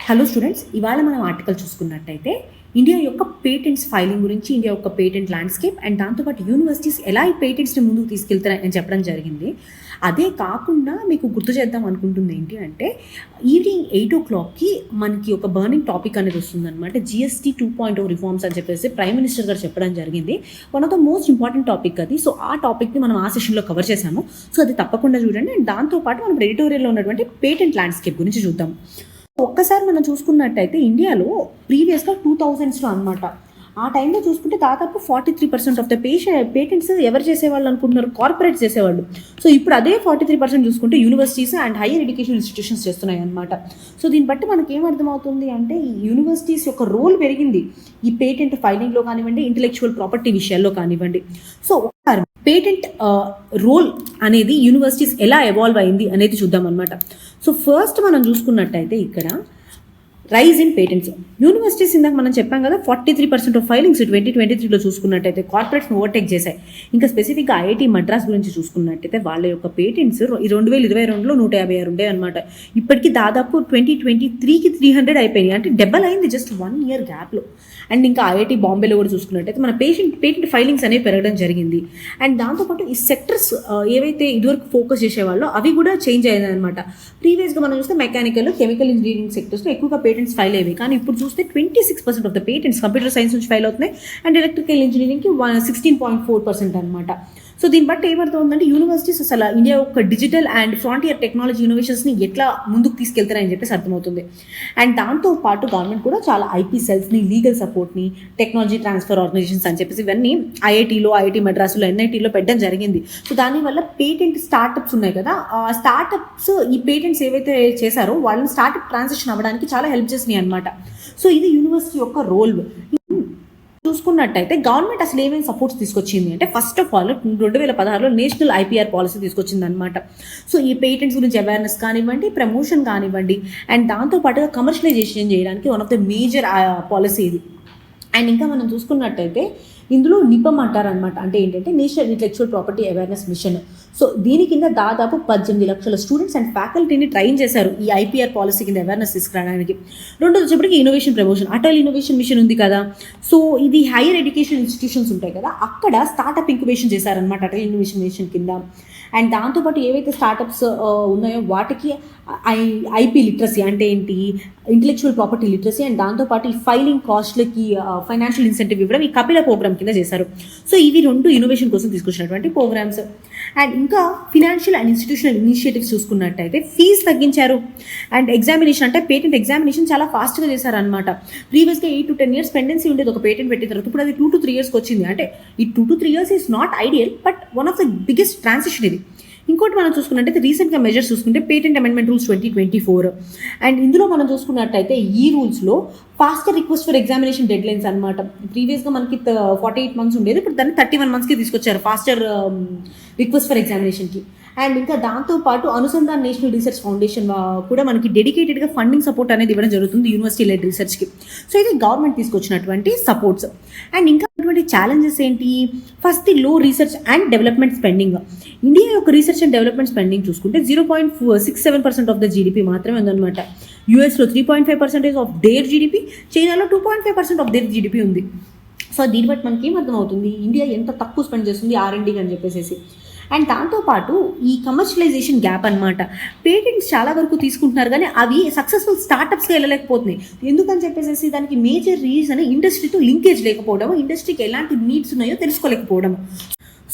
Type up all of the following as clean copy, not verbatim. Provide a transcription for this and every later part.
Hello students, ఇవాళ మనం article చూసుకున్నట్టయితే ఇండియా యొక్క పేటెంట్స్ ఫైలింగ్ గురించి, ఇండియా యొక్క పేటెంట్ ల్యాండ్స్కేప్ అండ్ దాంతోపాటు యూనివర్సిటీస్ ఎలా ఈ పేటెంట్స్ని ముందుకు తీసుకెళ్తారని చెప్పడం జరిగింది. అదే కాకుండా మీకు గుర్తు చేద్దాం అనుకుంటుంది ఏంటి అంటే, ఈవినింగ్ 8 o'clockకి మనకి ఒక బర్నింగ్ టాపిక్ అనేది వస్తుందన్నమాట. GST 2.0 రిఫార్మ్స్ అని చెప్పేసి ప్రైమ్ మినిస్టర్ గారు చెప్పడం జరిగింది. One of the most important topic అది. సో ఆ టాపిక్ని మనం ఆ సెషన్లో కవర్ చేశాము. సో అది తప్పకుండా చూడండి. అండ్ దాంతోపాటు మనం ఎడిటోరియల్లో ఉన్నటువంటి పేటెంట్ ల్యాండ్స్కేప్ గురించి చూద్దాం. ఒక్కసారి మనం చూసుకున్నట్టయితే ఇండియాలో ప్రీవియస్గా 2000స్లో అనమాట, ఆ టైంలో చూసుకుంటే దాదాపు 43% ఆఫ్ ద పేటెంట్స్ ఎవరు చేసేవాళ్ళు అనుకుంటున్నారు? కార్పొరేట్స్ చేసేవాళ్ళు. సో ఇప్పుడు అదే 43% చూసుకుంటే universities and higher education institutions చేస్తున్నాయి అనమాట. సో దీన్ని బట్టి మనకి ఏమర్థమవుతుంది అంటే, ఈ యూనివర్సిటీస్ యొక్క రోల్ పెరిగింది ఈ పేటెంట్ ఫైలింగ్లో కానివ్వండి, ఇంటెలెక్చువల్ ప్రాపర్టీ విషయాల్లో కానివ్వండి. సో పేటెంట్ రోల్ అనేది యూనివర్సిటీస్ ఎలా ఎవాల్వ్ అయింది అనేది చూద్దాం అనమాట. సో ఫస్ట్ మనం చూసుకున్నట్టయితే ఇక్కడ రైజ్ ఇన్ పేటెంట్స్. యూనివర్సిటీస్ ఇందాక మనం చెప్పాం కదా, 43% ఆఫ్ ఫైలింగ్స్ 2023లో చూసుకున్నట్టయితే కార్పొరేట్స్ని ఓవర్టేక్ చేశాయి. ఇంకా స్పెసిఫిక్గా IIT మద్రాస్ గురించి చూసుకున్నట్టయితే వాళ్ళ యొక్క పేటెంట్స్ 2022లో 156 ఉండే అనమాట. ఇప్పటికీ దాదాపు 2023కి 300 అయిపోయినాయి. అంటే డబల్ అయింది జస్ట్ 1 year గ్యాప్లో. అండ్ ఇంకా IIT బాంబేలో కూడా చూసుకున్నట్టయితే మన పేటెంట్ ఫైలింగ్స్ అనేవి పెరగడం జరిగింది. అండ్ దాంతోపాటు ఈ సెక్టర్స్ ఏవైతే ఇదివరకు ఫోకస్ చేసేవాళ్ళో అవి కూడా చేంజ్ అయ్యాయి అనమాట. ప్రీవియస్గా మనం చూస్తే మెకానికల్, కెమికల్ ఇంజనీరింగ్ సెక్టర్స్లో ఎక్కువగా పేటెంట్స్ ఫైల్ అయ్యేవి. కానీ ఇప్పుడు చూస్తే 26% of the patents computer science నుంచి ఫైల్ అవుతున్నాయి. అండ్ ఎలక్ట్రికల్ ఇంజనీరింగ్కి 16.4% అనమాట. సో దీన్ని బట్టి ఏమర్థమవుతుందంటే, యూనివర్సిటీస్ అసలు ఇండియా యొక్క డిజిటల్ అండ్ ఫ్రాంటియర్ టెక్నాలజీ ఇన్నోవేషన్స్ని ఎట్లా ముందుకు తీసుకెళ్తారని చెప్పేసి అర్థమవుతుంది. అండ్ దాంతోపాటు గవర్నమెంట్ కూడా చాలా IP సెల్స్ని, లీగల్ సపోర్ట్ని, టెక్నాలజీ ట్రాన్స్ఫర్ ఆర్గనైజేషన్స్ అని చెప్పేసి ఇవన్నీ IIT మద్రాసులో, NITలో పెట్టడం జరిగింది. సో దానివల్ల పేటెంట్ స్టార్టప్స్ ఉన్నాయి కదా, ఆ స్టార్టప్స్ ఈ పేటెంట్స్ ఏవైతే చేశారో వాళ్ళని స్టార్టప్ ట్రాన్సిషన్ అవ్వడానికి చాలా హెల్ప్ చేసినాయి అనమాట. సో ఇది యూనివర్సిటీ యొక్క రోల్. చూసుకున్నట్టయితే గవర్నమెంట్ అసలు ఏమేమి సపోర్ట్స్ తీసుకొచ్చింది అంటే, ఫస్ట్ ఆఫ్ ఆల్ 2016లో నేషనల్ IPR పాలసీ తీసుకొచ్చింది అనమాట. సో ఈ పేటెంట్స్ గురించి అవేర్నెస్ కానివ్వండి, ప్రమోషన్ కానివ్వండి, అండ్ దాంతోపాటుగా కమర్షియలైజేషన్ చేయడానికి one of the major policy ఇది. అండ్ ఇంకా మనం చూసుకున్నట్టయితే ఇందులో నిపమ్ అంటారనమాట. అంటే ఏంటంటే national intellectual property awareness mission. So దీని కింద దాదాపు 18 లక్షల స్టూడెంట్స్ అండ్ ఫ్యాకల్టీని ట్రైన్ చేశారు ఈ IPR పాలసీ కింద అవేర్నెస్ తీసుకురావడానికి. రెండోది వచ్చేప్పటికి innovation promotion. Atal innovation mission ఉంది కదా, సో ఇది హైయర్ ఎడ్యుకేషన్ ఇన్స్టిట్యూషన్స్ ఉంటాయి కదా, అక్కడ స్టార్టప్ ఇంక్యుబేషన్ చేశారనమాట అటల్ ఇన్నోవేషన్ మిషన్ కింద. అండ్ దాంతోపాటు ఏవైతే స్టార్టప్స్ ఉన్నాయో వాటికి IP లిటరసీ అంటే ఏంటి, ఇంటెలెక్చువల్ ప్రాపర్టీ లిటరసీ, అండ్ దాంతోపాటు ఈ ఫైలింగ్ కాస్ట్లకి ఫైనాన్షియల్ ఇన్సెంటివ్ ఇవ్వడం ఈ కపిల ప్రోగ్రామ్ కింద చేశారు. సో ఇవి 2 ఇన్నోవేషన్ కోసం తీసుకొచ్చినటువంటి ప్రోగ్రామ్స్. అండ్ ఇంకా ఫినాన్షియల్ అండ్ ఇన్స్టిట్యూషనల్ ఇనిషియేటివ్స్ చూసుకున్నట్టయితే ఫీజు తగ్గించారు. అండ్ ఎగ్జామినేషన్ అంటే పేటెంట్ ఎగ్జామినేషన్ చాలా ఫాస్ట్గా చేశారనమాట. ప్రీవియస్గా 8 to 10 years పెండెన్సీ ఉండేది ఒక పేటెంట్ పెట్టిన తర్వాత, ఇప్పుడు అది 2 to 3 yearsకి వచ్చింది. అంటే ఈ 2 to 3 years is not ideal, but one of the biggest transition ఇది. ఇంకోటి మనం చూసుకున్నట్టయితే రీసెంట్గా మెజర్స్ చూసుకుంటే పేటెంట్ అమెండ్మెంట్ రూల్స్ 2024. అండ్ ఇందులో మనం చూసుకున్నట్టయితే ఈ రూల్స్లో faster request for examination deadlines అనమాట. ప్రీవియస్గా మనకి 48 months ఉండేది, ఇప్పుడు దాన్ని 31 monthsకి తీసుకొచ్చారు ఫాస్టర్ రిక్వెస్ట్ ఫర్ ఎగ్జామినేషన్కి. అండ్ ఇంకా దాంతోపాటు అనుసంధాన్ నేషనల్ రీసెర్చ్ ఫౌండేషన్ కూడా మనకి డెడికేటెడ్గా ఫండింగ్ సపోర్ట్ అనేది ఇవ్వడం జరుగుతుంది యూనివర్సిటీ లెడ్ రీసెర్చ్కి. సో ఇది గవర్నమెంట్ తీసుకొచ్చినటువంటి సపోర్ట్స్. అండ్ ఇంకా అటువంటి ఛాలెంజెస్ ఏంటి? ఫస్ట్ లో research and development spending. India యొక్క రీసెర్చ్ అండ్ డెవలప్మెంట్ స్పెండింగ్ చూసుకుంటే 0.67% ఆఫ్ ద GDP మాత్రమే ఉందన్నమాట. US లో 3.5% ఆఫ్ దేర్ GDP, చైనాలో 2.5% ఆఫ్ దేర్ GDP ఉంది. సో దీన్ని బట్టి మనకి ఏమర్థమవుతుంది, ఇండియా ఎంత తక్కువ స్పెండ్ చేస్తుంది R&D అని చెప్పేసి. అండ్ దాంతోపాటు ఈ కమర్షియలైజేషన్ గ్యాప్ అనమాట. పేటెంట్స్ చాలా వరకు తీసుకుంటున్నారు కానీ అవి సక్సెస్ఫుల్ స్టార్టప్స్గా వెళ్ళలేకపోతున్నాయి. ఎందుకని చెప్పేసి దానికి మేజర్ రీజన్ ఇండస్ట్రీతో లింకేజ్ లేకపోవడం, ఇండస్ట్రీకి ఎలాంటి నీడ్స్ ఉన్నాయో తెలుసుకోలేకపోవడం,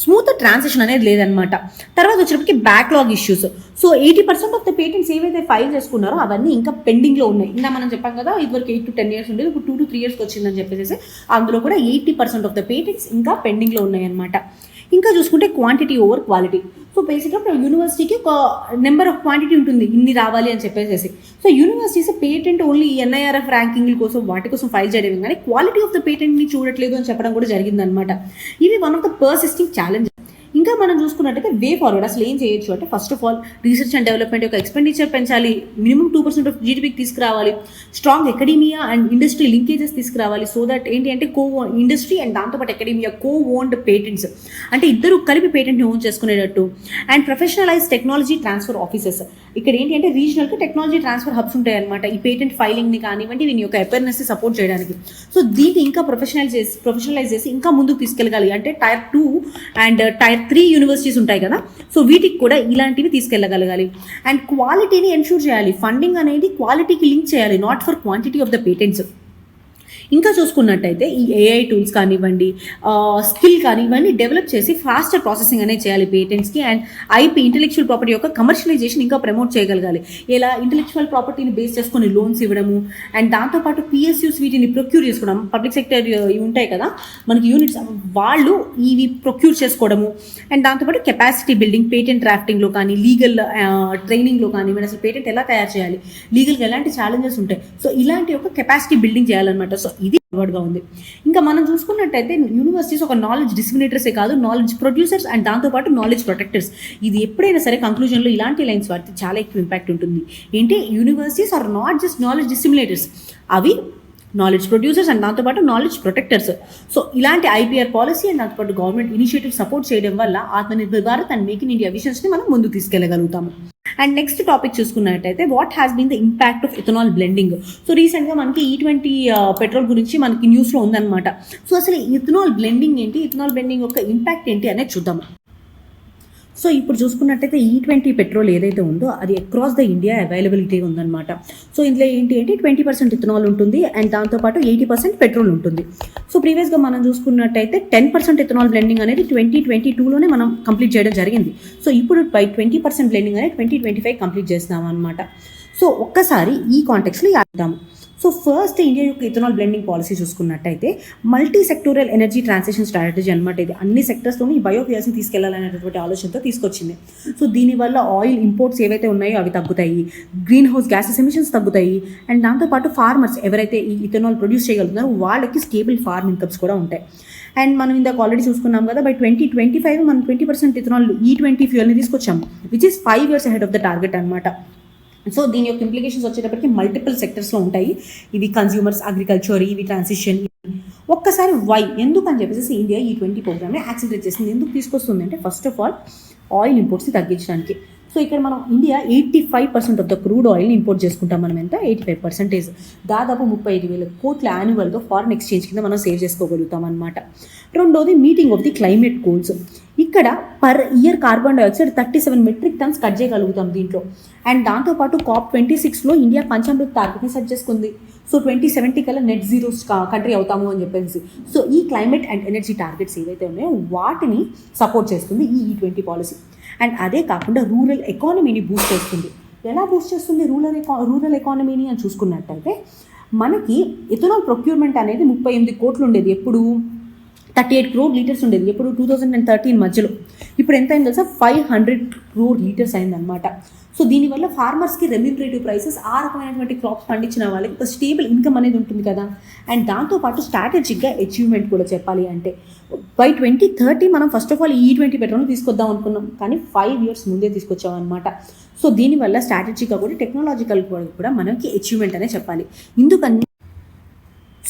స్మూత్ ట్రాన్సిషన్ అనేది లేదనమాట. తర్వాత వచ్చేటప్పటికి backlog issues. So 80% of the patents ఏవైతే ఫైల్ చేసుకున్నారో అవన్నీ ఇంకా పెండింగ్లో ఉన్నాయి. ఇంకా మనం చెప్పాం కదా, ఇదివరకు 8 to 10 years ఉండేది, ఇప్పుడు 2 to 3 yearsకి వచ్చిందని చెప్పేసి అందులో కూడా 80% ఆఫ్ ద పేటెంట్స్ ఇంకా పెండింగ్లో ఉన్నాయన్నమాట. ఇంకా చూసుకుంటే క్వాంటిటీ ఓవర్ క్వాలిటీ. సో బేసిక్గా యూనివర్సిటీకి ఒక నెంబర్ ఆఫ్ క్వాంటిటీ ఉంటుంది, ఇన్ని రావాలి అని చెప్పేసి. So universities patent only NIRF ranking కోసం వాటి కోసం ఫైల్ చేయడం కానీ క్వాలిటీ ఆఫ్ ద పేటెంట్ని చూడట్లేదు అని చెప్పడం కూడా జరిగిందనమాట. ఇది one of the persisting challenge. ఇంకా ఇంకా మనం చూసుకున్నట్టయితే వే ఫార్వర్డ్ అసలు ఏం చేయొచ్చు అంటే first of all research and development యొక్క ఎక్స్పెండిచర్ పెంచాలి, మినిమం 2% ఆఫ్ జీడీపీకి తీసుకురావాలి, strong academia and industry linkages తీసుకురావాలి. సో దట్ ఏంటి అంటే ఇండస్ట్రీ అండ్ దాంతోపాటు అకాడమియా ఓన్డ్ పేటెంట్స్, అంటే ఇద్దరు కలిపి పేటెంట్ని ఓన్ చేసుకునేటట్టు. And professionalize technology transfer offices, ఇక్కడ ఏంటి అంటే రీజనల్గా టెక్నాలజీ ట్రాన్స్ఫర్ హబ్స్ ఉంటాయి అనమాట, ఈ పేటెంట్ ఫైలింగ్ని కానివ్వండి దీని యొక్క అవేర్నెస్ని సపోర్ట్ చేయడానికి. సో దీన్ని ఇంకా ప్రొఫెషనలైజ్ చేసి ఇంకా ముందుకు తీసుకెళ్ళగాలి. అంటే టైర్ 2 అండ్ టైర్ 3 యూనివర్సిటీస్ ఉంటాయి కదా, సో వీటికి కూడా ఇలాంటివి తీసుకెళ్ళగలగాలి. అండ్ క్వాలిటీని ఎన్షూర్ చేయాలి, ఫండింగ్ అనేది క్వాలిటీకి లింక్ చేయాలి, not for quantity of the patents. ఇంకా చూసుకున్నట్టయితే ఈ ఏఐ టూల్స్ కానివ్వండి, స్కిల్ కానివ్వండి డెవలప్ చేసి ఫాస్టర్ ప్రాసెసింగ్ అనేది చేయాలి పేటెంట్స్కి. అండ్ ఐపీ ఇంటెలెక్చువల్ ప్రాపర్టీ యొక్క కమర్షియలైజేషన్ ఇంకా ప్రమోట్ చేయగలగాలి. ఇలా ఇంటెలెక్చువల్ ప్రాపర్టీని బేస్ చేసుకొని లోన్స్ ఇవ్వడము, అండ్ దాంతోపాటు పిఎస్యూస్ వీటిని ప్రొక్యూర్ చేసుకోవడం, పబ్లిక్ సెక్టర్ ఇవి ఉంటాయి కదా మనకి యూనిట్స్, వాళ్ళు ఇవి ప్రొక్యూర్ చేసుకోవడము. అండ్ దాంతోపాటు కెపాసిటీ బిల్డింగ్, పేటెంట్ డ్రాఫ్టింగ్లో కానీ లీగల్ ట్రైనింగ్లో కానీ అసలు పేటెంట్ ఎలా తయారు చేయాలి, లీగల్గా ఎలాంటి ఛాలెంజెస్ ఉంటాయి, సో ఇలాంటి ఒక కెపాసిటీ బిల్డింగ్ చేయాలన్నమాట. సో ఇది ఫార్వర్డ్గా ఉంది. ఇంకా మనం చూసుకున్నట్టయితే యూనివర్సిటీస్ ఒక నాలెడ్జ్ డిస్మినేటర్సే కాదు, నాలెడ్జ్ ప్రొడ్యూసర్స్ అండ్ దాంతోపాటు నాలెడ్జ్ ప్రొటెక్టర్స్. ఇది ఎప్పుడైనా సరే కంక్లూజన్లో ఇలాంటి లైన్స్ వాడితే చాలా ఎక్కువ ఇంపాక్ట్ ఉంటుంది. ఏంటి, universities are not just knowledge disseminators, అవి నాలెడ్జ్ ప్రొడ్యూసర్స్ అండ్ దాంతోపాటు నాలెడ్జ్ ప్రొటెక్టర్స్. సో ఇలాంటి ఐపీఆర్ పాలసీ అండ్ దాంతోపాటు గవర్నమెంట్ ఇనిషియేటివ్ సపోర్ట్ చేయడం వల్ల Atmanirbhar Bharat and make in India విషన్స్ని మనం ముందుకు తీసుకెళ్ళగలుగుతాము. అండ్ నెక్స్ట్ టాపిక్ చూసుకున్నట్టయితే what has been the impact of ethanol blending. So రీసెంట్గా మనకి E20 పెట్రోల్ గురించి మనకి న్యూస్లో ఉందన్నమాట. సో అసలు ఇథనాల్ బ్లెండింగ్ ఏంటి, ఇథనాల్ బ్లెండింగ్ యొక్క ఇంపాక్ట్ ఏంటి అనేది చూద్దాము. సో ఇప్పుడు చూసుకున్నట్టయితే E20 పెట్రోల్ ఏదైతే ఉందో అది అక్రాస్ ద ఇండియా అవైలబిలిటీ ఉందన్నమాట. సో ఇందులో ఏంటి అంటే 20% ఇథనాల్ ఉంటుంది అండ్ దాంతోపాటు 80% పెట్రోల్ ఉంటుంది. సో ప్రీవియస్గా మనం చూసుకున్నట్టయితే 10% ఇథనాల్ బ్లెండింగ్ అనేది 2022లోనే మనం కంప్లీట్ చేయడం జరిగింది. సో ఇప్పుడు 20% బ్లెండింగ్ అనేది 2025 కంప్లీట్ చేస్తున్నాం అనమాట. సో ఒక్కసారి ఈ కాంటెక్స్లో యాదాము. సో ఫస్ట్ ఇండియా యొక్క ఇథనాల్ బ్లెండింగ్ పాలసీ చూసుకున్నట్టయితే multi sectoral energy transition strategy అనమాట. ఇది అన్ని సెక్టర్స్లోని ఈ బయోఫ్యూయల్స్ని తీసుకెళ్లాలనేటువంటి ఆలోచనతో తీసుకొచ్చింది. సో దీనివల్ల ఆయిల్ ఇంపోర్ట్స్ ఏవైతే ఉన్నాయో అవి తగ్గుతాయి, గ్రీన్ హౌస్ గ్యాసెస్ ఎమిషన్స్ తగ్గుతాయి, అండ్ దాంతోపాటు ఫార్మర్స్ ఎవరైతే ఈ ఇథనాల్ ప్రొడ్యూస్ చేయగలుగుతున్నారో వాళ్ళకి స్టేబుల్ ఫార్మ్ ఇన్కమ్స్ కూడా ఉంటాయి. అండ్ మనం ఇందాక ఆల్రెడీ చూసుకున్నాం కదా, బై 2025 మనం 20% ఇథనాల్ E20 ఫ్యూయల్ని తీసుకొచ్చాము, which is 5 years ahead of the target అనమాట. సో దీని యొక్క ఇంప్లికేషన్స్ వచ్చేటప్పటికి మల్టిపుల్ సెక్టర్స్లో ఉంటాయి. ఇవి కన్స్యూమర్స్, అగ్రికల్చర్, ఇవి ట్రాన్సిషన్. ఒక్కసారి ఎందుకు అని చెప్పేసి ఇండియా E20 ప్రోగ్రామ్ని యాక్సిలరేట్ చేసింది, ఎందుకు తీసుకొస్తుంది అంటే ఫస్ట్ ఆఫ్ ఆల్ ఆయిల్ ఇంపోర్ట్స్ని తగ్గించడానికి. సో ఇక్కడ మనం ఇండియా 85% ఆఫ్ ద క్రూడ్ ఆయిల్ని ఇంపోర్ట్ చేసుకుంటాం. మనం ఎంత 85%, దాదాపు 35,000 కోట్ల యాన్యువల్తో ఫారెన్ ఎక్స్చేంజ్ కింద మనం సేవ్ చేసుకోగలుగుతాం అనమాట. రెండోది meeting of the climate goals. ఇక్కడ per year carbon dioxide 37 metric tons cut చేయగలుగుతాం దీంట్లో. అండ్ దాంతోపాటు COP26లో ఇండియా పంచామృత టార్గెట్ని సెట్ చేసుకుంది. సో 2070 కల్లా నెట్ జీరో కంట్రీ అవుతాము అని చెప్పేసి. సో ఈ క్లైమేట్ అండ్ ఎనర్జీ టార్గెట్స్ ఏవైతే ఉన్నాయో వాటిని సపోర్ట్ చేస్తుంది ఈ E20 పాలసీ. అండ్ అదే కాకుండా రూరల్ ఎకానమీని బూస్ట్ చేస్తుంది. ఎలా బూస్ట్ చేస్తుంది రూరల్ ఎకానమీని అని చూసుకున్నట్టయితే మనకి ఇథనాల్ ప్రొక్యూర్మెంట్ అనేది 38 కోట్లు ఉండేది, ఎప్పుడు 38 crore లీటర్స్ ఉండేది ఎప్పుడు 2013 మధ్యలో. ఇప్పుడు ఎంత అయింది తెలుసా, 500 crore లీటర్స్ అయిందనమాట. సో దీనివల్ల ఫార్మర్స్కి రెమ్యూనరేటివ్ ప్రైసెస్, ఆ రకమైనటువంటి క్రాప్స్ పండించిన వాళ్ళకి ఒక స్టేబుల్ ఇన్కమ్ అనేది ఉంటుంది కదా. అండ్ దాంతోపాటు స్ట్రాటజిక్గా అచీవ్మెంట్ కూడా చెప్పాలి అంటే బై 2030 మనం first of all E20 petrol తీసుకొద్దాం అనుకున్నాం, కానీ 5 years ముందే తీసుకొచ్చాం అనమాట. సో దీనివల్ల స్ట్రాటజిక్గా కూడా టెక్నాలజికల్ కూడా మనకి అచీవ్మెంట్ అనే చెప్పాలి. ఎందుకని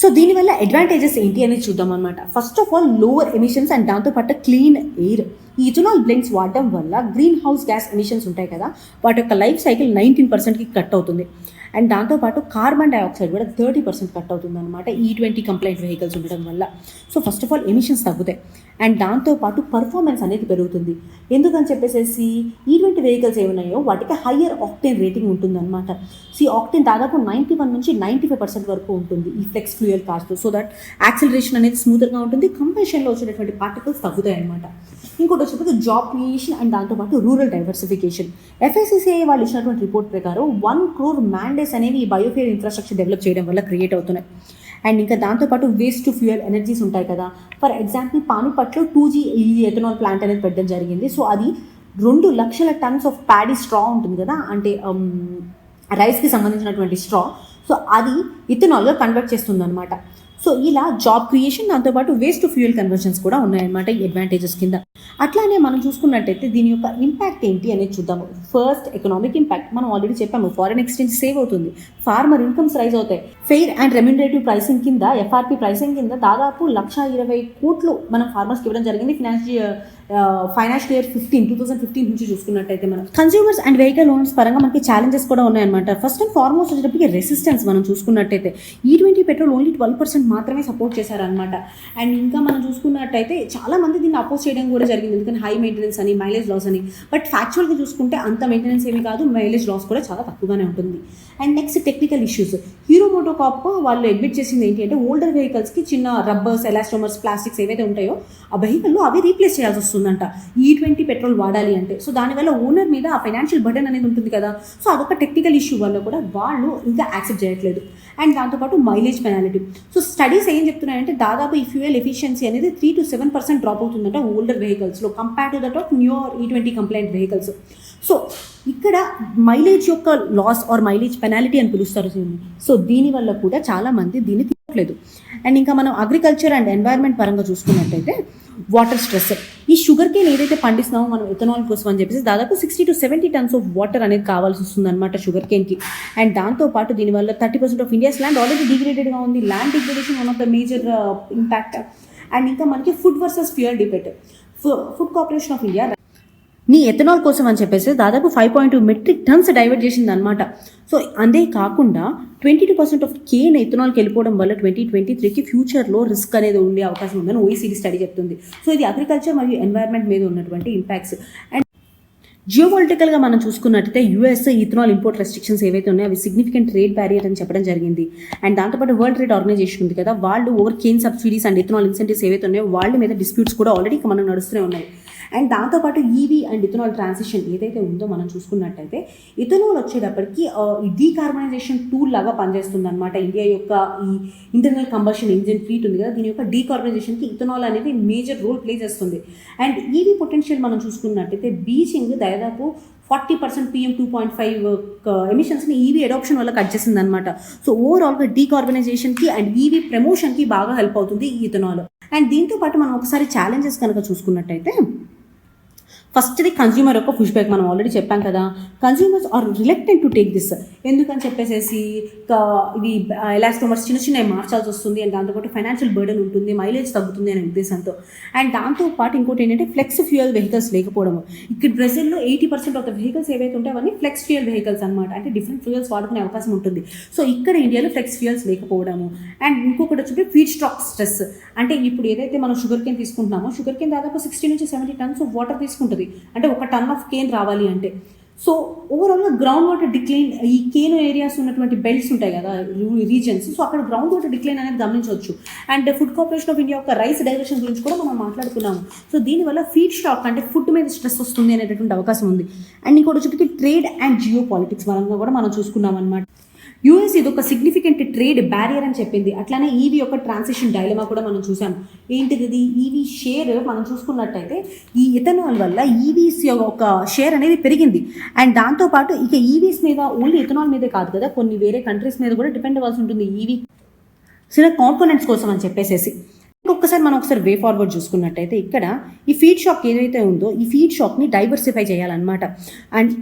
సో దీనివల్ల అడ్వాంటేజెస్ ఏంటి అనేది చూద్దాం అనమాట. First of all lower emissions and దాంతోపాటు క్లీన్ ఎయిర్. ఈ ఇథనాల్ బ్లెండ్స్ వాడడం వల్ల గ్రీన్ హౌస్ గ్యాస్ ఎమిషన్స్ ఉంటాయి కదా, వాటి యొక్క లైఫ్ సైకిల్ 19%కి కట్ అవుతుంది. అండ్ దాంతోపాటు కార్బన్ డైఆక్సైడ్ కూడా 30% కట్ అవుతుంది అనమాట E20 కంప్లైంట్ వెహికల్స్ ఉండడం వల్ల. So first of all emissions తగ్గుతాయి అండ్ దాంతోపాటు పర్ఫార్మెన్స్ అనేది పెరుగుతుంది. ఎందుకని చెప్పేసి E20 వెహికల్స్ ఏమున్నాయో వాటికి హయ్యర్ ఆక్టేన్ రేటింగ్ ఉంటుందన్నమాట. సో ఈ ఆక్టేన్ దాదాపు 91 నుంచి 95% వరకు ఉంటుంది ఈ ఫ్లెక్స్ ఫ్యూయల్ కార్స్తో. సో దట్ యాక్సిలరేషన్ అనేది స్మూత్గా ఉంటుంది, కంబషన్లో వచ్చేటటువంటి పార్టికల్స్ తగ్గుతాయి అనమాట. ఇంకోటి వచ్చేటప్పుడు జాబ్ క్రియేషన్ అండ్ దాంతోపాటు రూరల్ డైవర్సిఫికేషన్. FICCI వాళ్ళు ఇచ్చినటువంటి రిపోర్ట్ ప్రకారం 1 crore మ్యాండేట్స్ అనేవి ఈ బయోఫ్యూయల్ ఇన్ఫ్రాస్ట్రక్చర్ డెవలప్ చేయడం వల్ల క్రియేట్ అవుతున్నాయి. అండ్ ఇంకా దాంతోపాటు వేస్ట్ టు ఫ్యూయల్ ఎనర్జీస్ ఉంటాయి కదా. ఫర్ ఎగ్జాంపుల్ పానిపట్లో 2G ఎథనాల్ ప్లాంట్ అనేది పెట్టడం జరిగింది. సో అది 2 లక్షల టన్స్ ఆఫ్ ప్యాడీ స్ట్రా ఉంటుంది కదా, అంటే రైస్కి సంబంధించినటువంటి స్ట్రా. సో అది ఇథనాల్గా కన్వర్ట్ చేస్తుంది అనమాట. సో ఇలా జాబ్ క్రియేషన్, దాంతోపాటు వేస్ట్ టు ఫ్యూయల్ కన్వర్షన్స్ కూడా ఉన్నాయన్నమాట ఈ అడ్వాంటేజెస్ కింద. అట్లానే మనం చూసుకున్నట్టయితే దీని యొక్క ఇంపాక్ట్ ఏంటి అనేది చూద్దాము. First, economic impact. మనం ఆల్రెడీ చెప్పాము, ఫారెన్ ఎక్స్చేంజ్ సేవ్ అవుతుంది, ఫార్మర్ ఇన్కమ్స్ రైజ్ అవుతాయి. ఫెయిర్ అండ్ రెమ్యునరేటివ్ ప్రైసింగ్ కింద, FRP ప్రైసింగ్ కింద దాదాపు 1,20,000 కోట్లు మనం ఫార్మర్స్కి ఇవ్వడం జరిగింది ఫైనాన్షియల్ ఇయర్ 2015 నుంచి చూసుకున్నట్టయితే. మనం కన్స్యూమర్స్ అండ్ వెహికల్ లోన్స్ పరంగా మనకి ఛాలెంజెస్ కూడా ఉన్నాయన్నమాట. ఫస్ట్ అండ్ ఫార్మోస్ట్ వచ్చేటప్పటికి రెసిస్టెన్స్ మనం చూసుకున్నట్టయితే E20 పెట్రోల్ ఓన్లీ 12% మాత్రమే సపోర్ట్ చేశారనమాట. అండ్ ఇంకా మనం చూసుకున్నట్టయితే చాలా మంది దీన్ని అపోజ్ చేయడం కూడా జరిగింది, ఎందుకంటే హై మెయింటెనెన్స్ అని, మైలేజ్ లాస్ అని. బట్ ఫ్యాక్చువల్గా చూసుకుంటే అంత మెయింటెనెన్స్ ఏమీ కాదు, మైలేజ్ లాస్ కూడా చాలా తక్కువగానే ఉంటుంది. And next, technical issues. Hero MotoCorp వాళ్ళు అడ్మిట్ చేసింది ఏంటి అంటే, ఓల్డర్ వెహికల్స్కి చిన్న రబ్బర్స్, ఎలాస్టోమర్స్, ప్లాస్టిక్స్ ఏవైతే ఉంటాయో ఆ వెహికల్లో అవి రీప్లేస్ చేయాల్సి వస్తుందంట E20 పెట్రోల్ వాడాలి అంటే. సో దానివల్ల ఓనర్ మీద ఆ ఫైనాన్షియల్ బర్డెన్ అనేది ఉంటుంది కదా. సో అదొక టెక్నికల్ ఇష్యూ వల్ల కూడా వాళ్ళు ఇంకా యాక్సెప్ట్ చేయట్లేదు. అండ్ దాంతోపాటు మైలేజ్ పెనాలిటీ. సో స్టడీస్ ఏం చెప్తున్నాయంటే, దాదాపు ఈ ఫ్యూయల్ ఎఫిషియన్సీ అనేది 3 to 7% డ్రాప్ అవుతుందంట ఓల్డర్ వెహికల్స్లో compare to that of newer E20 compliant vehicles. So ఇక్కడ మైలేజ్ యొక్క లాస్ ఆర్ మైలేజ్ పెనాలిటీ అని పిలుస్తారు. సో దీనివల్ల కూడా చాలామంది దీన్ని తీసుకోవట్లేదు. అండ్ ఇంకా మనం అగ్రికల్చర్ అండ్ ఎన్వైర్న్మెంట్ పరంగా చూసుకున్నట్టయితే, వాటర్ స్ట్రెస్. ఈ షుగర్ కేన్ ఏదైతే పండిస్తున్నామో మనం ఎథనాల్ కోసం అని చెప్పేసి దాదాపు 60 to 70 tons ఆఫ్ వాటర్ అనేది కావాల్సి వస్తుంది అనమాట షుగర్ కేన్కి. అండ్ దాంతోపాటు దీనివల్ల 30% ఆఫ్ ఇండియాస్ ల్యాండ్ ఆల్రెడీ డిగ్రేడెడ్గా ఉంది. Land degradation one of the major impact. And ఇంకా మనకి food versus fuel debate. Food corporation of India నీ ఎథనాల్ కోసం అని చెప్పేసి దాదాపు 5.2 మెట్రిక్ టన్స్ డైవర్ట్ చేసింది అనమాట. సో అంతే కాకుండా 22% ఆఫ్ కేన్ ఎథనాల్కి వెళ్ళిపోవడం వల్ల 2023కి ఫ్యూచర్లో రిస్క్ అనేది ఉండే అవకాశం ఉందని OECD స్టడీ చెప్తుంది. సో ఇది అగ్రికల్చర్ మరియు ఎన్వైర్న్మెంట్ మీద ఉన్నటువంటి ఇంపాక్ట్స్. అండ్ జియోపాలిటికల్గా మనం చూసుకున్నట్టయితే US ఇథనాల్ ఇంపోర్ట్ రెస్ట్రిక్షన్స్ ఏవైతే ఉన్నాయో అవి సిగ్నిఫికెంట్ ట్రేడ్ బ్యారియర్ అని చెప్పడం జరిగింది. అండ్ దాంతోపాటు వరల్డ్ ట్రేడ్ ఆర్గనైజేషన్ ఉంది కదా, వాళ్ళు over cane subsidies and ethanol incentives ఏవైతే ఉన్నాయో వాళ్ళ మీద డిస్ప్యూట్స్ కూడా ఆల్రెడీ మనం నడుస్తూనే ఉన్నాయి. అండ్ దాంతోపాటు EV అండ్ ఇథనాల్ ట్రాన్సిషన్ ఏదైతే ఉందో మనం చూసుకున్నట్టయితే, ఇథనాల్ వచ్చేటప్పటికి ఈ డీకార్బనైజేషన్ టూల్ లాగా పనిచేస్తుంది అనమాట. ఇండియా యొక్క ఈ ఇంటర్నల్ కంబషన్ ఇంజిన్ ఫ్లీట్ ఉంది కదా, దీని యొక్క డీకార్బనైజేషన్కి ఇథనాల్ అనేది మేజర్ రోల్ ప్లే చేస్తుంది. అండ్ EV పొటెన్షియల్ మనం చూసుకున్నట్టయితే, బీజింగ్ దాదాపు 40% PM 2.5 ఎమిషన్స్ని EV అడాప్షన్ వల్ల కట్ చేసింది అనమాట. సో ఓవరాల్గా డీకార్బనైజేషన్కి అండ్ EV ప్రమోషన్కి బాగా హెల్ప్ అవుతుంది ఈ ఇథనాల్. అండ్ దీంతో పాటు మనం ఒకసారి ఛాలెంజెస్ కనుక చూసుకున్నట్టయితే, ఫస్ట్ది కన్స్యూమర్ యొక్క పుష్ బ్యాక్. మనం ఆల్రెడీ చెప్పాం కదా, consumers are reluctant to take this. ఎందుకని చెప్పేసి ఇవి ఎలాస్టోమర్స్ చిన్న చిన్నవి మార్చాల్సి వస్తుంది. అండ్ దాంతోపాటు ఫైనాన్షియల్ బర్డెన్ ఉంటుంది, మైలేజ్ తగ్గుతుంది అనే ఉద్దేశంతో. అండ్ దాంతోపాటు ఇంకోటి ఏంటంటే, ఫ్లెక్స్ ఫ్యూయల్ వెహికల్స్ లేకపోవడము. ఇక్కడ బ్రెజిల్లో 80% ఆఫ్ ద వెహికల్స్ ఏవైతే ఉంటాయో అవన్నీ ఫ్లెక్స్ ఫ్యూయల్ వెహికల్స్ అనమాట. అంటే డిఫరెంట్ ఫ్యూయల్స్ వాడుకునే అవకాశం ఉంటుంది. సో ఇక్కడ ఇండియాలో ఫ్లెక్స్ ఫ్యూయల్స్ లేకపోవడము. అండ్ ఇంకొకటి వచ్చి ఫీడ్ స్టాక్ స్ట్రెస్. అంటే ఇప్పుడు ఏదైతే మనం షుగర్ కేన్ తీసుకుంటున్నామో, షుగర్ కేన్ దాదాపు 60 నుంచి 70 tons ఆఫ్ వాటర్ తీసుకుంటుంది. అంటే 1 ton ఆఫ్ కేన్ రావాలి అంటే. సో ఓవరాల్గా గ్రౌండ్ వాటర్ డిక్లైన్, ఈ కేన్ ఏరియాస్ ఉన్నటువంటి బెల్ట్స్ ఉంటాయి కదా, రీజన్స్, సో అక్కడ గ్రౌండ్ వాటర్ డిక్లైన్ అనేది గమనించవచ్చు. And food corporation of India యొక్క రైస్ డైరెక్షన్ గురించి కూడా మనం మాట్లాడుకున్నాము. సో దీనివల్ల ఫీడ్ స్టాక్ అంటే ఫుడ్ మీద స్ట్రెస్ వస్తుంది అనేటటువంటి అవకాశం ఉంది. అండ్ ఇంకోటి వచ్చేటికి ట్రేడ్ అండ్ జియో పాలిటిక్స్ పరంగా కూడా మనం చూసుకున్నాం అనమాట. US ఇది ఒక సిగ్నిఫికెంట్ ట్రేడ్ బ్యారియర్ అని చెప్పింది. అట్లానే EV యొక్క ట్రాన్సిషన్ డైలమా కూడా మనం చూసాం. ఏంటిది? EV షేర్ మనం చూసుకున్నట్టయితే, ఈ ఇథనాల్ వల్ల EVs యొక్క షేర్ అనేది పెరిగింది. అండ్ దాంతోపాటు ఇక EVs మీద ఓన్లీ ఇథనాల్ మీదే కాదు కదా, కొన్ని వేరే కంట్రీస్ మీద కూడా డిపెండ్ అవ్వాల్సి ఉంటుంది EV కాంపోనెంట్స్ కోసం అని చెప్పేసి. ఒక్కసారి మనం ఒకసారి వే ఫార్వర్డ్ చూసుకున్నట్టయితే, ఇక్కడ ఈ ఫీడ్ షాక్ ఏదైతే ఉందో ఈ ఫీడ్ షాక్ని డైవర్సిఫై చేయాలన్నమాట. అండ్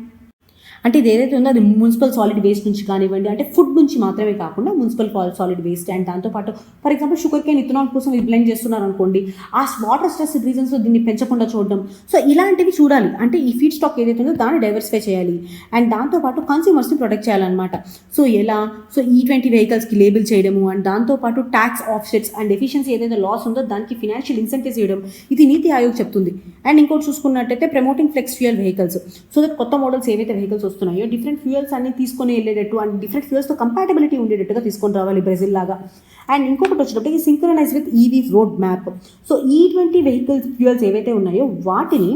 అంటే ఇది ఏదైతే ఉందో అది మున్సిపల్ సాలిడ్ వేస్ట్ నుంచి కానివ్వండి, అంటే ఫుడ్ నుంచి మాత్రమే కాకుండా మున్సిపల్ సాలిడ్ వేస్ట్. అండ్ దాంతోపాటు for example sugar cane ethanol కోసం ఇది బ్లెండ్ చేస్తున్నారు అనుకోండి, ఆ వాటర్ స్ట్రెస్ రీజన్స్లో దీన్ని పెంచకుండా చూడడం. సో ఇలాంటివి చూడాలి. అంటే ఈ ఫీడ్ స్టాక్ ఏదైతే ఉందో దాన్ని డైవర్సిఫై చేయాలి. అండ్ దాంతోపాటు కన్స్యూమర్స్ని ప్రొటెక్ట్ చేయాలన్నమాట. సో ఎలా? సో E20 వెహికల్స్కి లేబుల్ చేయడము, అండ్ దాంతోపాటు ట్యాక్స్ ఆఫ్సెట్స్ అండ్ ఎఫిషియన్సీ ఏదైతే లాస్ ఉందో దానికి ఫినాన్షియల్ ఇన్సెంటివ్స్ ఇవ్వడం, ఇది నీతి ఆయోగ్ చెప్తుంది. అండ్ ఇంకోటి చూసుకున్నట్టయితే, promoting flex fuel vehicles. So that కొత్త మోడల్స్ ఏవైతే వెహికల్స్ వస్తున్నాయో డిఫరెంట్ ఫ్యూయల్స్ అన్ని తీసుకొని వెళ్ళేటట్టు అండ్ డిఫరెంట్ ఫ్యూయల్స్తో కంపాటబిలిటీ ఉండేటట్టుగా తీసుకొని రావాలి బ్రెజిల్ లాగా. అండ్ ఇంకొకటి వచ్చేటప్పటికి synchronize with EV road map. So E20 vehicles fuels ఏవైతే ఉన్నాయో వాటిని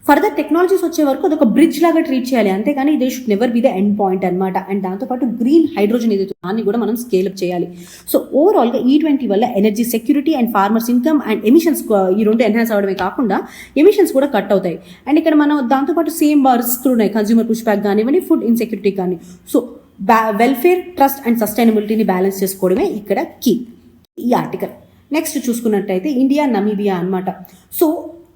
ఫర్దర్ టెక్నాలజీస్ వచ్చే వరకు అదొక బ్రిడ్జ్ లాగా ట్రీట్ చేయాలి, అంతేగాని ఇదే should never be the end point అనమాట. అండ్ దాంతోపాటు గ్రీన్ హైడ్రోజన్ ఏదైతే దాన్ని కూడా మనం స్కేలప్ చేయాలి. సో ఓవరాల్గా E20 వల్ల energy security and farmers income and emissions ఈ రెండు ఎన్హాన్స్ అవడమే కాకుండా ఎమిషన్స్ కూడా కట్ అవుతాయి. అండ్ ఇక్కడ మనం దాంతోపాటు సేమ్ రిస్క్లు ఉన్నాయి, కన్స్యూమర్ పుష్ బ్యాక్ కానివ్వండి, ఫుడ్ ఇన్సెక్యూరిటీ కానీ. సో వెల్ఫేర్, ట్రస్ట్ అండ్ సస్టైనబిలిటీని బ్యాలెన్స్ చేసుకోవడమే ఇక్కడ కీ. ఈ ఆర్టికల్. నెక్స్ట్ చూసుకున్నట్టయితే ఇండియా నమీబియా అనమాట. So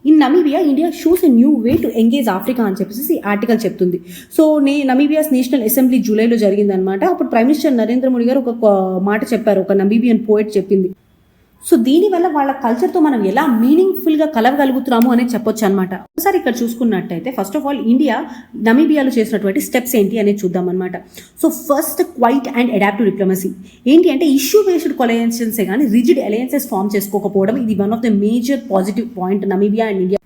in Namibia India shows a new way to engage Africa అని చెప్పేసి ఈ ఆర్టికల్ చెప్తుంది. సో నమీబియాస్ నేషనల్ అసెంబ్లీ జూలైలో జరిగిందనమాట. అప్పుడు ప్రైమ్ మినిస్టర్ నరేంద్ర మోడీ గారు ఒక మాట చెప్పారు, ఒక నమీబియన్ పోయెట్ చెప్పింది. సో దీనివల్ల వాళ్ళ కల్చర్తో మనం ఎలా మీనింగ్ఫుల్గా కలవగలుగుతున్నాము అనేది చెప్పొచ్చు అనమాట. ఒకసారి ఇక్కడ చూసుకున్నట్టయితే ఫస్ట్ ఆఫ్ ఆల్ ఇండియా నమీబియాలో చేసినటువంటి స్టెప్స్ ఏంటి అనేది చూద్దాం అనమాట. So first quiet and adaptive diplomacy ఏంటి అంటే ఇష్యూ బేస్డ్ కొలయన్సెన్సే కానీ రిజిడ్ అలయన్సెస్ ఫామ్ చేసుకోకపోవడం, ఇది one of the major positive point Namibia and India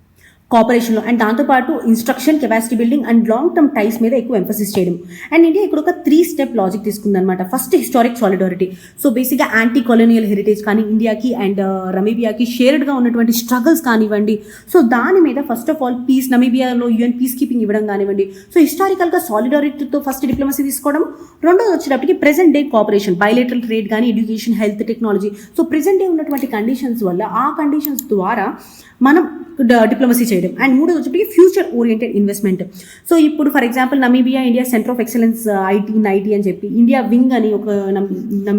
కోఆపరేషన్లో. అండ్ దాంతోపాటు instruction, capacity building and long term ties మీద ఎక్కువ ఎంఫసిస్ చేయడం. అండ్ ఇండియా ఇక్కడ ఒక 3 స్టెప్ లాజిక్ తీసుకుందనమాట. First historic solidarity. సో బేసిక్గా యాంటీ కొలోనియల్ హెరిటేజ్ కానీ ఇండియాకి అండ్ నమీబియాకి షేర్డ్గా ఉన్నటువంటి స్ట్రగల్స్ కానివ్వండి. సో దాని మీద ఫస్ట్ ఆఫ్ ఆల్ పీస్, నమీబియాలో యుఎన్ పీస్ కీపింగ్ ఇవ్వడం కానివ్వండి. సో హిస్టారికల్గా సాలిడారిటీతో ఫస్ట్ డిప్లొమసీ తీసుకోవడం. రెండోది వచ్చేటప్పటికి present day cooperation, bilateral trade కానీ education, health, technology. So present day ఉన్నటువంటి కండిషన్స్ వల్ల ఆ కండిషన్స్ ద్వారా మనం డిప్లొమసీ చేయడం. అండ్ మూడోది వచ్చేప్పటికి ఫ్యూచర్ ఓరియంటెడ్ ఇన్వెస్ట్మెంట్. సో ఇప్పుడు for example Namibia India centre of excellence IT అని చెప్పి ఇండియా వింగ్ అని ఒక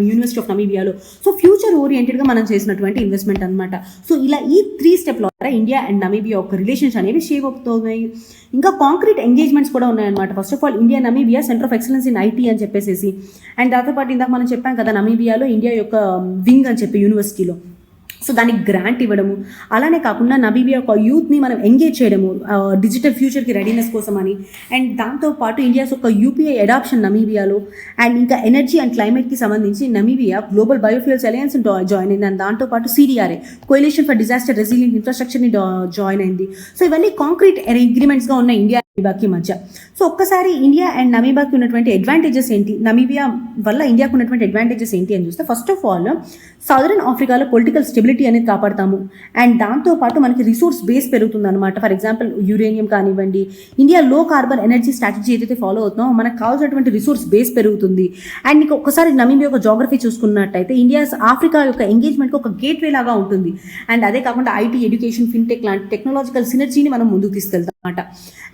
యూనివర్సిటీ ఆఫ్ నమీబియాలో. సో ఫ్యూచర్ ఓరియంటెడ్గా మనం చేసినటువంటి ఇన్వెస్ట్మెంట్ అనమాట. సో ఇలా ఈ 3 స్టెప్ల ద్వారా ఇండియా అండ్ నమీబియా ఒక రిలేషన్స్ అనేవి షేప్ అవుతున్నాయి. ఇంకా కాంక్రీట్ ఎంగేజ్మెంట్స్ కూడా ఉన్నాయన్నమాట. First of all India Namibia centre of excellence in IT అని చెప్పేసి. అండ్ దాంతోపాటు ఇందాక మనం చెప్పాం కదా నమీబియాలో ఇండియా యొక్క వింగ్ అని చెప్పి యూనివర్సిటీలో. సో దానికి గ్రాంట్ ఇవ్వడము. అలానే కాకుండా నమీబియా యొక్క యూత్ని మనం ఎంగేజ్ చేయడము డిజిటల్ ఫ్యూచర్కి రెడీనెస్ కోసం అని. అండ్ దాంతోపాటు ఇండియాస్ ఒక యూపీఐ అడాప్షన్ నమీబియాలో. అండ్ ఇంకా ఎనర్జీ అండ్ క్లైమేట్కి సంబంధించి Namibia global biofuels alliance join అయింది. అండ్ దాంతోపాటు CDRA coalition for disaster resilient ఇన్ఫ్రాస్ట్రక్చర్ని జాయిన్ అయింది. సో ఇవన్నీ కాంక్రీట్ అగ్రిమెంట్స్గా ఉన్న ఇండియా నమీబియాకి మధ్య. సో ఒక్కసారి ఇండియా అండ్ నమీబియాకి ఉన్నటువంటి అడ్వాంటేజెస్ ఏంటి, నమీబియా వల్ల ఇండియాకు ఉన్నటువంటి అడ్వాంటేజెస్ ఏంటి అని చూస్తే ఫస్ట్ ఆఫ్ ఆల్ సదరన్ ఆఫ్రికాలో పొలిటికల్ స్టెబిలిటీ అనేది కాపాడతాము. అండ్ దాంతోపాటు మనకి రిసోర్స్ బేస్ పెరుగుతుంది అనమాట. ఫర్ ఎగ్జాంపుల్ యురేనియం కానివ్వండి, ఇండియా లో కార్బన్ ఎనర్జీ స్ట్రాటజీ ఏదైతే ఫాలో అవుతున్నామో మనకు కావాల్సినటువంటి రిసోర్స్ బేస్ పెరుగుతుంది. అండ్ నీకు ఒక్కసారి నమీబియా యొక్క జోగ్రఫీ చూసుకున్నట్టయితే ఇండియా ఆఫ్రికా యొక్క ఎంగేజ్మెంట్కి ఒక గేట్వే లాగా ఉంటుంది. అండ్ అదే కాకుండా ఐటీ, ఎడ్యుకేషన్, ఫిన్టెక్ లాంటి టెక్నాలజికల్ సినర్జీని మనం ముందుకు తీసుకెళ్తాం అనమాట.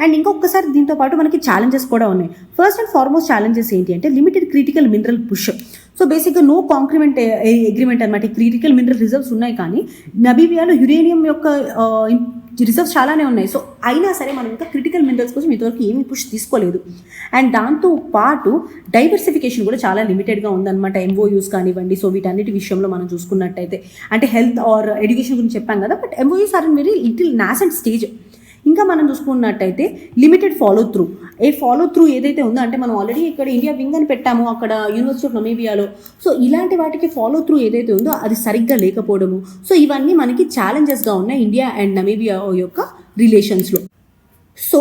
అండ్ ఇంకొకసారి దీంతో పాటు మనకి ఛాలెంజెస్ కూడా ఉన్నాయి. ఫస్ట్ అండ్ ఫార్మోస్ట్ ఛాలెంజెస్ ఏంటి అంటే limited critical mineral push. So బేసిక్గా నో కాంక్రిమెంట్ అగ్రిమెంట్ అనమాట. క్రిటికల్ మినరల్ రిజర్వ్స్ ఉన్నాయి కానీ నమీబియాలో యురేనియం యొక్క రిజర్వ్స్ చాలానే ఉన్నాయి. సో అయినా సరే మనం ఇంకా క్రిటికల్ మినరల్స్ కోసం ఇంతవరకు ఏమీ పుష్ తీసుకోలేదు. అండ్ దాంతో పాటు డైవర్సిఫికేషన్ కూడా చాలా లిమిటెడ్గా ఉందన్నమాట. MOUs కానివ్వండి. సో వీటన్నిటి విషయంలో మనం చూసుకున్నట్టయితే అంటే హెల్త్ ఆర్ ఎడ్యుకేషన్ గురించి చెప్పాం కదా, but MOUs are in very little nascent stage. ఇంకా మనం చూసుకున్నట్టయితే లిమిటెడ్ ఫాలో త్రూ ఏదైతే ఉందో అంటే మనం ఆల్రెడీ ఇక్కడ ఇండియా వింగ్ అని పెట్టాము అక్కడ యూనివర్సిటీ ఆఫ్ నమీబియాలో. సో ఇలాంటి వాటికి ఫాలో త్రూ ఏదైతే ఉందో అది సరిగ్గా లేకపోవడము. సో ఇవన్నీ మనకి ఛాలెంజెస్గా ఉన్నాయి ఇండియా అండ్ నమీబియా యొక్క రిలేషన్స్లో. సో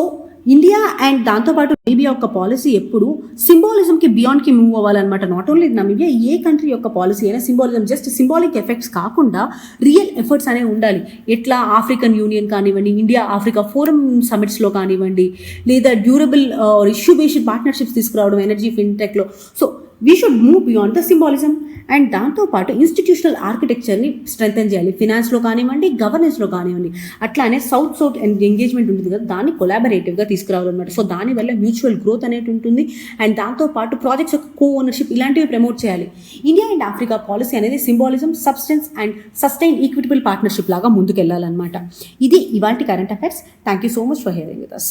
ఇండియా అండ్ దాంతోపాటు నమీబియా యొక్క పాలసీ ఎప్పుడు సింబాలిజంకి బియాండ్కి మూవ్ అవ్వాలన్నమాట. నాట్ ఓన్లీ నమీబియా, ఏ కంట్రీ యొక్క పాలసీ అయినా సింబాలిజం, జస్ట్ సింబాలిక్ ఎఫెక్ట్స్ కాకుండా రియల్ ఎఫర్ట్స్ అనేవి ఉండాలి. ఎట్లా ఆఫ్రికన్ యూనియన్ కానివ్వండి, ఇండియా ఆఫ్రికా ఫోరం సమిట్స్లో కానివ్వండి, లేదా డ్యూరబుల్ ఇష్యూ బేస్డ్ పార్ట్నర్షిప్స్ తీసుకురావడం ఎనర్జీ, ఫిన్టెక్లో. So we should move beyond the symbolism. And దాంతోపాటు ఇన్స్టిట్యూషనల్ ఆర్కిటెక్చర్ని స్ట్రెంథెన్ చేయాలి. ఫినాన్స్లో కానివ్వండి, గవర్నెన్స్లో కానివ్వండి. అట్లానే సౌత్ ఎంగేజ్మెంట్ ఉంటుంది కదా, దాన్ని కొలాబరేటివ్గా తీసుకురావాలన్నమాట. సో దానివల్ల మ్యూచువల్ గ్రోత్ అనేది ఉంటుంది. అండ్ దాంతోపాటు ప్రాజెక్ట్స్ యొక్క కో ఓనర్షిప్ ఇలాంటివి ప్రమోట్ చేయాలి. ఇండియా అండ్ ఆఫ్రికా పాలసీ అనేది symbolism, substance and sustain equitable partnership లాగా ముందుకెళ్లాలన్నమాట. ఇది ఇవాల్టి current affairs. Thank you so much for hearing with us.